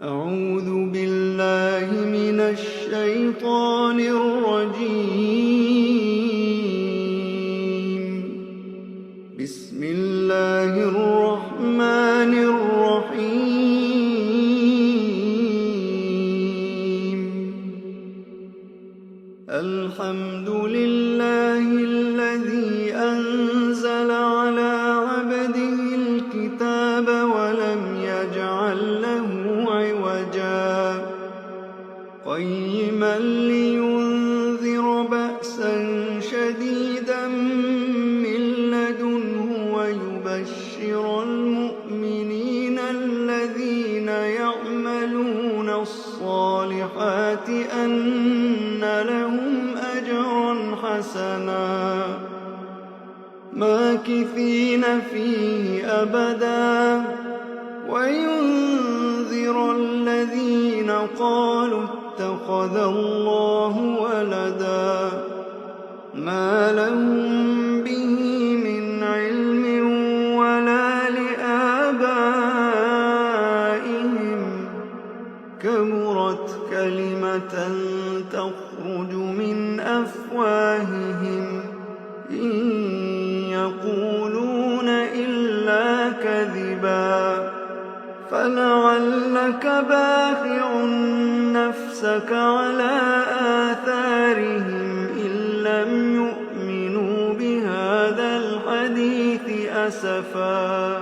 أعوذ بالله من الشيطان الرجيم. بسم الله الرحمن الرحيم. الحمد لله الذي أنزل على عبده الكتاب ولم يجعل له عوجا قيما لينذر بأسا شديدا من لدنه ويبشر المؤمنين الذين يعملون الصالحات أن لهم أجرا حسنا ماكثين فيه أبدا وينذر الذين قالوا اتخذ الله ولدا ما لهم به من علم ولا لآبائهم كبرت كلمة تخرج من أفواههم إن يقولون إلا كذبا فلعلك باخع نفسك على آثارهم إن لم يؤمنوا بهذا الحديث أسفا